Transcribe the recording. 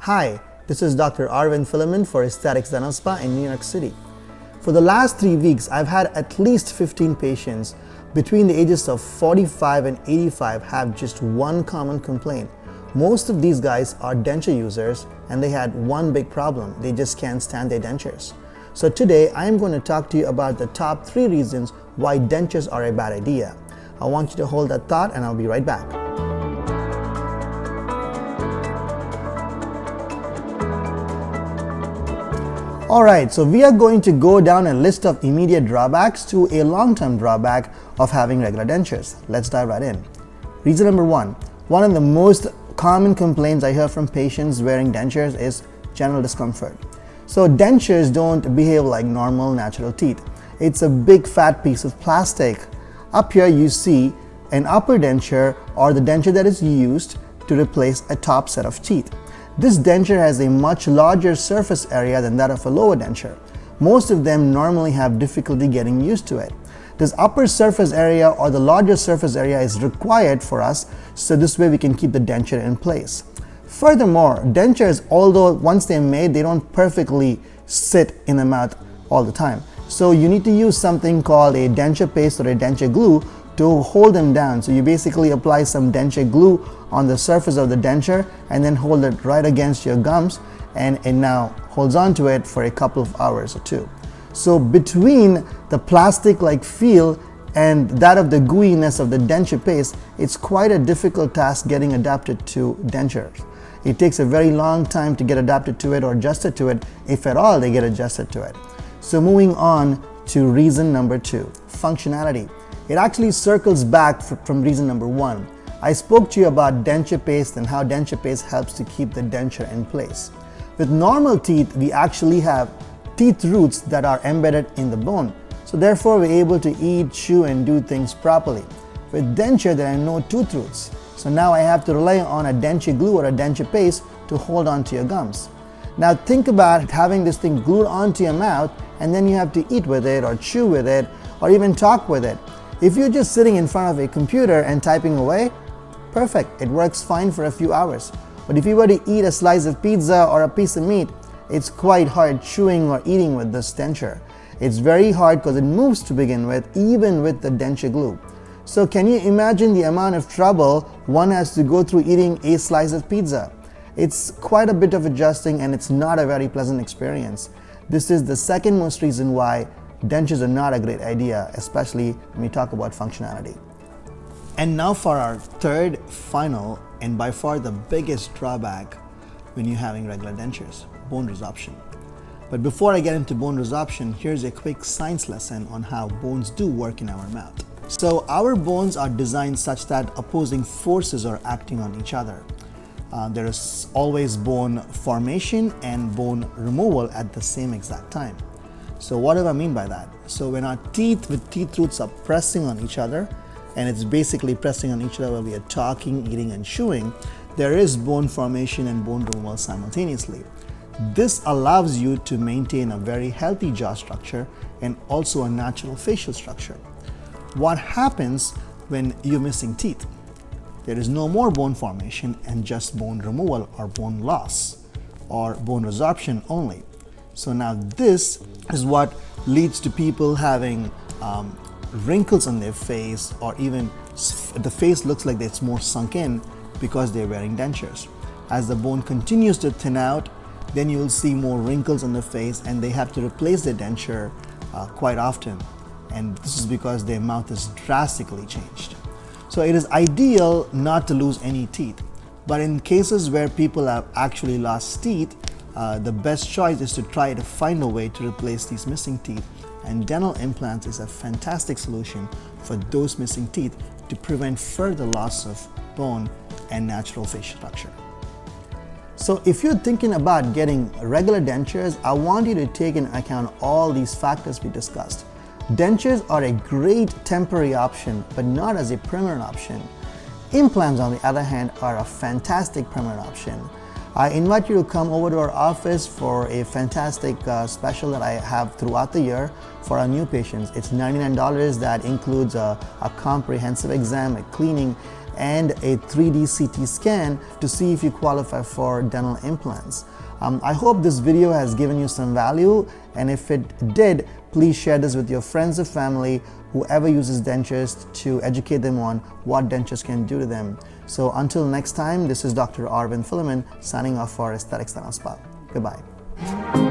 Hi, this is Dr. Arvind Philomin for Aesthetics Dental Spa in New York City. For the last 3 weeks, I've had at least 15 patients between the ages of 45 and 85 have just one common complaint. Most of these guys are denture users and they had one big problem. They just can't stand their dentures. So today, I'm going to talk to you about the top 3 reasons why dentures are a bad idea. I want you to hold that thought and I'll be right back. Alright, so we are going to go down a list of immediate drawbacks to a long-term drawback of having regular dentures. Let's dive right in. Reason number 1. One of the most common complaints I hear from patients wearing dentures is general discomfort. So dentures don't behave like normal natural teeth. It's a big fat piece of plastic. Up here you see an upper denture or the denture that is used to replace a top set of teeth. This denture has a much larger surface area than that of a lower denture. Most of them normally have difficulty getting used to it. This upper surface area or the larger surface area is required for us, so this way we can keep the denture in place. Furthermore, dentures, although once they're made, they don't perfectly sit in the mouth all the time. So you need to use something called a denture paste or a denture glue to hold them down. So you basically apply some denture glue on the surface of the denture and then hold it right against your gums, and it now holds on to it for a couple of hours or 2. So between the plastic-like feel and that of the gooiness of the denture paste, it's quite a difficult task getting adapted to dentures. It takes a very long time to get adapted to it or adjusted to it, if at all they get adjusted to it. So moving on to reason number 2, functionality. It actually circles back from reason number 1. I spoke to you about denture paste and how denture paste helps to keep the denture in place. With normal teeth, we actually have teeth roots that are embedded in the bone. So therefore, we're able to eat, chew, and do things properly. With denture, there are no tooth roots. So now I have to rely on a denture glue or a denture paste to hold on to your gums. Now think about having this thing glued onto your mouth and then you have to eat with it or chew with it or even talk with it. If you're just sitting in front of a computer and typing away, perfect, it works fine for a few hours. But if you were to eat a slice of pizza or a piece of meat, it's quite hard chewing or eating with this denture. It's very hard because it moves to begin with, even with the denture glue. So can you imagine the amount of trouble one has to go through eating a slice of pizza? It's quite a bit of adjusting and it's not a very pleasant experience. This is the second most reason why dentures are not a great idea, especially when we talk about functionality. And now for our third, final, and by far the biggest drawback when you're having regular dentures, bone resorption. But before I get into bone resorption, here's a quick science lesson on how bones do work in our mouth. So our bones are designed such that opposing forces are acting on each other. There is always bone formation and bone removal at the same exact time. So what do I mean by that? So when our teeth with teeth roots are pressing on each other, and it's basically pressing on each other while we are talking, eating, and chewing, there is bone formation and bone removal simultaneously. This allows you to maintain a very healthy jaw structure and also a natural facial structure. What happens when you're missing teeth? There is no more bone formation and just bone removal or bone loss or bone resorption only. So now this is what leads to people having wrinkles on their face, or even the face looks like it's more sunk in because they're wearing dentures. As the bone continues to thin out, then you will see more wrinkles on the face and they have to replace their denture quite often. And this is because their mouth is drastically changed. So it is ideal not to lose any teeth. But in cases where people have actually lost teeth, the best choice is to try to find a way to replace these missing teeth, and dental implants is a fantastic solution for those missing teeth to prevent further loss of bone and natural facial structure. So if you're thinking about getting regular dentures, I want you to take into account all these factors we discussed. Dentures are a great temporary option, but not as a permanent option. Implants, on the other hand, are a fantastic permanent option. I invite you to come over to our office for a fantastic special that I have throughout the year for our new patients. It's $99. That includes a comprehensive exam, a cleaning, and a 3D CT scan to see if you qualify for dental implants. I hope this video has given you some value, and if it did, please share this with your friends or family, whoever uses dentures, to educate them on what dentures can do to them. So until next time, this is Dr. Arvind Philomin signing off for Aesthetics Dental Spa. Goodbye.